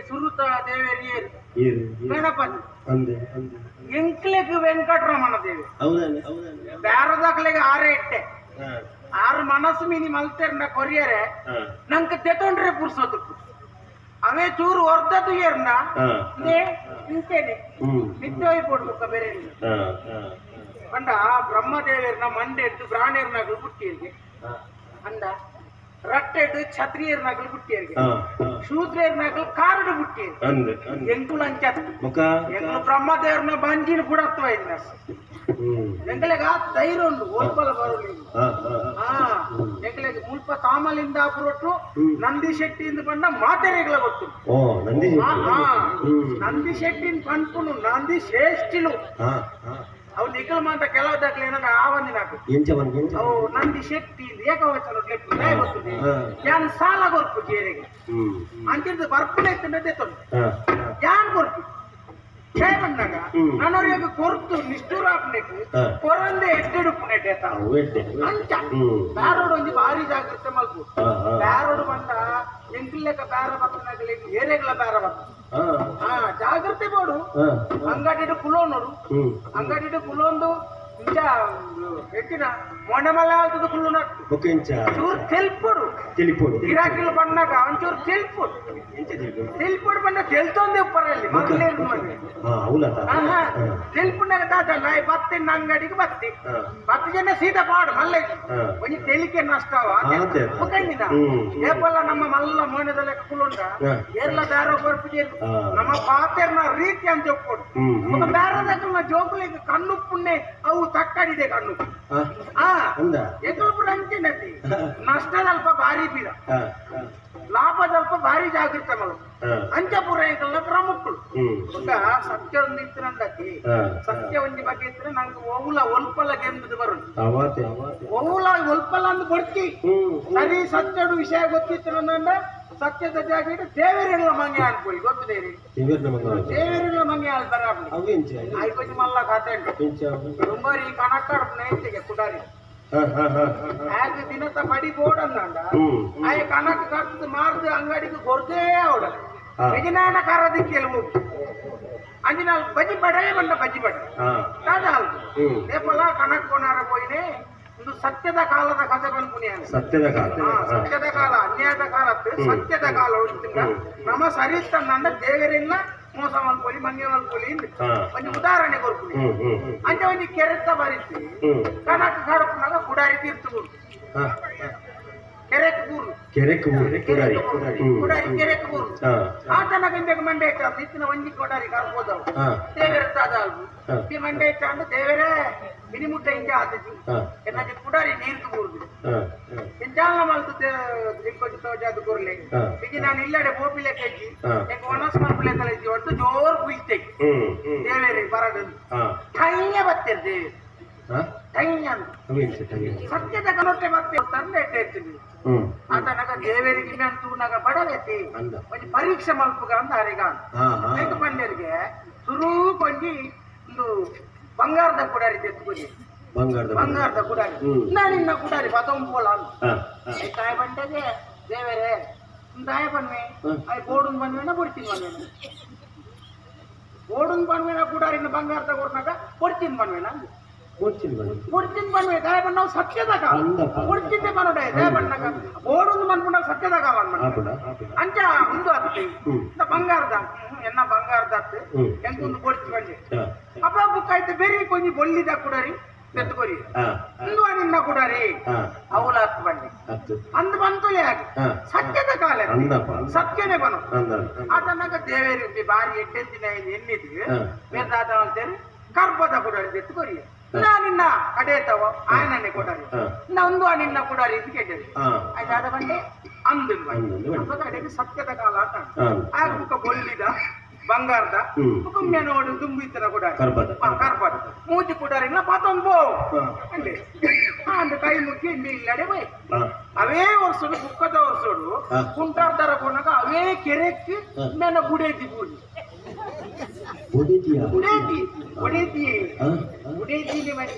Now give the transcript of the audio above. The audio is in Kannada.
ಸುರುತ ದೇವೇರಿಯರು ಗಣಪತಿ ಎಂಕ್ಲೆಗ್ ವೆಂಕಟರಮಣ ದೇವಿ ಬ್ಯಾರದಾಕ್ಲೆಗೆ 6 ಇಟ್ಟೆ 6 ಮನಸ್ಸು ಮಿನಿ ಮಲ್ತೆರ್ನ ಕೊರಿಯರೆ ನಂಗೆ ತೆತೊಂಡ್ರೆ ಪುರ್ಸೋದು ಅವೇ ಚೂರು ಹೊರ್ದದ್ದು ಏರ್ನ ನಿಂತೇನೆ ನಿತ್ಯ ಹೋಯ್ಕೊಡ್ಬೇಕ ಬೇರೆ ಪಂಡ ಬ್ರಹ್ಮದೇವರ್ನ ಮಂಡೆಡ್ದು ಪ್ರಾಣಿಯರ್ನಾಗ್ಲು ಪುಟ್ಟಿಯರಿಗೆ ಅಂದ ರಟ್ಟೆಡ್ ಛತ್ರಿಯರ್ನಾಗ್ಲು ಪುಟ್ಟಿಯರಿಗೆ ಶೂದ್ರರ್ನಾಗ್ಲು ಕಾರಡು ಪುಟ್ಟಿಯರಿಗೆ ಎಂಕುಲು ಅಂಚತ್ ಎಂಕುಲು ಬ್ರಹ್ಮದೇವರ್ನ ಬಂಜಿನ ಬುಡತ್ವ ಇನ್ನ ಎಂಕಲೆಗ ಧೈರ್ಯ ಉಂಡು ಓಲ್ಪಲ ಬರೋಲಿ ಎಂಕಲೆಗ ಮುಲ್ಪ ತಾಮಲಿಂದ ಪುರೊಟ್ಟು ನಂದಿ ಶೆಟ್ಟಿಯಿಂದ ಬಂದ ಮಾತೆರೆಗಳ ಗೊತ್ತು ನಂದಿ ಶೆಟ್ಟಿನ ಪಂಪುನು ನಂದಿ ಶ್ರೇಷ್ಠಿಲು ಅವು ನಿಖಲ್ ಮಾತ ಕೆಲವು ದಾಖಲೆ ಏನಾಗ ಆವಂದಿ ನಾಕು ಅವು ನಂದಿ ಶೆಟ್ಟಿ ಏಕವಚನ ಗೊತ್ತದೆ ಯಾನ್ ಸಾಲ ಕೊರ್ಪು ಜೇರಿಗೆ ಅಂತಿದ್ದು ಬರ್ಪುಲೆ ಎತ್ತಿನದೇ ತೊಂದು ಯಾನ್ ಕೊರ್ಪು ಛೇ ಬಂದಾಗ ನನ್ನವ್ರಿಗೆ ಕೊರ್ತು ನಿಷ್ಠುರಾಪ್ನೆಕು ಕೊರಂದೆ ಎಡ್ಡೆಡುಪುನೆಟ್ಟೆ ಅಂಚ ಬ್ಯಾರೋಡು ಒಂದು ಭಾರಿ ಜಾಗ್ರತೆ ಮಲ್ಪು ಬ್ಯಾರೋಡು ಬಂದ ಎಂಕ್ಲೆಕ್ಕ ಬ್ಯಾರ ಬತ್ತನಾಗಲಿ ಏರೆಗಳ ಬ್ಯಾರ ಬತ್ತ ಜಾಗ್ರತೆ ಬೋಡು ಅಂಗಡಿ ಕುಲೋನೋಡು ಅಂಗಡಿ ಕುಲೋಂದು ಇಂಚ ಎಟ್ಟಿನ ಮೊಂಡಮಲ್ಲ ಆಲ್ತದ ಕುಲ್ಲು ನಟ್ಟು ಚೂರು ತೆಲ್ಪೊಡು ಗಿರಾಕಿಲು ಬಂದಾಗ ಒಂಚೂರು ತೆಲ್ಪೊಡು ಬಂದ ತೆಲ್ತೊಂದೆ ಉಪ್ಪರಲ್ಲಿ ತೆಲ್ಪುನಾಗ ದಾದ ನಾಯಿ ಬತ್ತಿನ ಅಂಗಡಿಗೆ ಬತ್ತಿ ಜನ ಸೀದಾ ಪಾಡು ಮಲ್ಲ ಒಂಜಿ ತೆಲಿಕೆ ನಷ್ಟವ ಮುಖಂಡಿನ ಏಪಲ್ಲ ನಮ್ಮ ಮಲ್ಲ ಮೋನದ ಲೆಕ್ಕ ಕುಲುಂಡ ಎಲ್ಲ ಬ್ಯಾರೋ ಬರ್ಪಿಗೆ ನಮ್ಮ ಪಾತೆರ್ನ ರೀತಿ ಅಂತ ಒಪ್ಪೊಡು ఒక ಬ್ಯಾರದಕ್ಕ ಜೋಕುಲಿಗೆ ಕಣ್ಣು ಪುಣ್ಣೆ ಅವು ತಕ್ಕಡಿದೆ ಕಣ್ಣು ಎದುರು ಅಂಚಿನತಿ ನಷ್ಟದಲ್ಪ ಭಾರಿ ಬೀರ ಲಾಭದಲ್ಪ ಭಾರಿ ಜಾಗೃತ ಮಲ ಅಂಚಪುರ ಏಕಲ್ಲ ಪ್ರಮುಖರು ಸತ್ಯ ಒಂದು ಇತ್ತಿನಂದಕ್ಕೆ ಸತ್ಯ ಒಂದಿ ಬಗ್ಗೆ ಇದ್ರೆ ನಂಗೆ ಓವುಲ ಒಲ್ಪಲ ಗೆಂಬುದು ಬರುದು ಓವುಲ ಒಲ್ಪಲ ಅಂದು ಕೊಡ್ತಿ ಸರಿ ಸತ್ಯಡು ವಿಷಯ ಗೊತ್ತಿತ್ತು ನಂದ ಸತ್ಯದ ಜಾಗ ಇಟ್ಟು ದೇವರೆಲ್ಲ ಮಂಗೆ ಅನ್ಕೊಳ್ಳಿ ಗೊತ್ತಿದೆ ದೇವರೆಲ್ಲ ಮಂಗೆ ಆಳ್ತಾರ ಆಯ್ತು ಮಲ್ಲ ಖಾತೆ ತುಂಬಾರಿ ಕಣಕ್ಕಾಡ್ಪುನ ಎಂತಿಗೆ ಕುಡಾರಿ ಆಗ ದಿನತ ಬಡಿ ಬೋರ್ಡ್ ಅಂದ ಆಯ ಕನಕ ಕಟ್ಟು ಮಾರ್ದು ಅಂಗಡಿಗೆ ಕೊರದೇ ಅವಡ ಯಜನಾನ ಕಾರದಿಕ್ಕೆ ಹೋಗಿ ಅಂಜಿನ ಬಜಿ ಬಡೇ ಬಂದ ಬಜಿ ಬಡ ನೇಪಲ ಕನಕ್ ಕೊನಾರ ಹೋಯ್ನೆ ಒಂದು ಸತ್ಯದ ಕಾಲದ ಕಥೆ ಬಂದ್ಪುನಿ ಸತ್ಯದ ಕಾಲ ಅನ್ಯಾಯದ ಕಾಲ ಸತ್ಯದ ಕಾಲ ಹೋಗ್ತಿಂದ ನಮ್ಮ ಸರಿಸ್ತಂದ ದೇವರೆಲ್ಲ ಮೋಸ ಮಲ್ಕೊಳ್ಳಿ ಮಂಗೆ ಮಲ್ಕೊಳ್ಳಿ ಒಂದು ಉದಾಹರಣೆ ಕೊಡ್ತೀನಿ ಅಂತ ಒಂದು ಕೆರೆತ ಬರೀತಿ ಕನಕ ಕಡಪನಾಗ ಕುಡಾರಿ ತೀರ್ತು ಕೆರೆಕ್ ಬೂರು ಆತನಗ ಮಂಡೆ ಇಟ್ಟ ಇತ್ತಿನ ಒಂಜಿ ಕೊಡಾರಿ ಕರ್ಬೋದವು ದೇವರ ಈ ಮಂಡೆ ಇಟ್ಟ ಅಂದ್ರೆ ದೇವರೇ ಮಿನಿಮುಟ್ಟ ಇಂಜ ಆತತಿ ಎನ್ನಾಜಿ ಕುಡಾರಿ ನೀರ್ತು ಬೂರುದು ಎಂಜಾಲ ಮಲ್ತು ದಿಕ್ಕೊಚ್ಚು ತೋಜಾದು ಕೊರ್ಲೆ ಈಗ ನಾನು ಇಲ್ಲಡೆ ಬೋಪಿಲೆ ಕಜ್ಜಿ ಎಂಕ ವನಸ್ ಮಲ್ಪಲೆ ಕಲಜಿ ಒಟ್ಟು ಜೋರ್ ಕುಯ್ತೆ ದೇವರೇ ಬರಗಂದು ಠೈಯ ಬತ್ತೇರ್ ದೇವಿ ಸತ್ಯದ ಕನೊಟ್ಟೆ ಮತ್ತೆ ತಂದೆ ಇಟ್ಟಿರ್ತೀನಿ ಆತನಾಗ ದೇವರಿಗೆ ಅಂತೂ ನಾಗ ಬಡವೆತಿ ಒಂದು ಪರೀಕ್ಷೆ ಮಲ್ಪುಗ ಅಂತ ಅರಿಗ ಪಂಡ್ಯರಿಗೆ ಶುರು ಕೊಂಡಿ ಒಂದು ಬಂಗಾರದ ಕುಡಾರಿ ತೆತ್ಕೊಡಿ ಬಂಗಾರದ ಕುಡಾರಿ ನಾನಿನ್ನ ಕುಡಾರಿ ಪತಂಪೋಲ ಅಂತ ಕಾಯ ಬಂಡೆಗೆ ದೇವರೇ ದಾಯ ಬನ್ವೆ ಅಯ್ಯ ಬೋಡುನ್ ಬನ್ವೇನ ಕೊಡ್ತೀನಿ ಬನ್ವೇನ ಬೋಡುನ್ ಬನ್ವೇನ ಕುಡಾರಿನ ಬಂಗಾರದ ಕೊಡ್ನಾಗ ಕೊಡ್ತೀನಿ ಬನ್ವೇನ ಕೊಡ್ತೀನಿ ಬನ್ವೆ ದಯ ಬಣ್ಣ ಸತ್ಯದ ಕಾಲ ಕೊಡ್ತಿದ್ದೆ ಬನ್ನೋಡೆ ದಯ ಬಣ್ಣಗ ಓಡೊಂದು ಬಂದ್ಬಿಟ್ಟ ಸತ್ಯದ ಕಾಲ ಅಂಚ ಒಂದು ಅತ್ತೆ ಬಂಗಾರದ ಎನ್ನ ಬಂಗಾರದ ಎಂಕೊಂದು ಕೊಡ್ತಿ ಬಂದೆ ಅಪ್ಪ ಬುಕ್ ಆಯ್ತು ಬೇರೆ ಕೊಂಚ ಬೊಳ್ಳಿದ ಕುಡರಿ ತೆತ್ಕೊರಿ ಒಂದು ನಿನ್ನ ಕುಡರಿ ಅವಳ ಹತ್ತು ಬಂಡಿ ಅಂದ್ ಬಂತು ಯಾಕೆ ಸತ್ಯದ ಕಾಲ ಸತ್ಯನೇ ಬನು ಅದನ್ನಾಗ ದೇವೇರಿ ಬಾರಿ ಎಡ್ಡೆಂದಿನ ಎನ್ನಿದ್ವಿ ವೇದಾದ ಅಂತೇಳಿ ಕರ್ಪದ ಕುಡರಿ ತೆತ್ಕೊರಿ ನಿನ್ನ ಕಡೆ ತವ ಆಯನನ್ನೇ ಕೊಡಾರಿ ಒಂದು ನಿನ್ನ ಕೊಡಾರಿ ಅಂತ ಕೇಳಿದ್ರಿ ಆಯ್ತು ಅದ ಬಂಡೆ ಅಂದನ್ ಬಾಯಿ ಸತ್ಯದ ಕಾಲ ಅಂತ ಆಗ ಮುಖ ಬೊಲ್ಲಿದ ಬಂಗಾರದ ಮುಖ ನೋಡು ತುಂಬಿತ್ತನ ಕೂಡ ಕರ್ಪದ ಮೂಜಿ ಕೂಡಾರಿನ ಪಾತೊಂದು ಬೋ ಅಂದೆ ಅಂದ ಕೈ ಮುಕ್ಕಿ ಇಲ್ಲಡೆ ಬೈ ಅವೇ ವರ್ಷಡು ಬುಕ್ಕದ ವರ್ಷಡು ಕುಂಟಾರ್ದಾರ ಕೊನಾಗ ಅವೇ ಕೆರೆಕ್ಕೆ ನನ್ನ ಬುಡೇತಿ ಬೂಡಿ ಬುಡೇತಿ ಬುಡೇತಿ ಬುಡೇತಿ ಬುಡೇತಿ ಮನೆ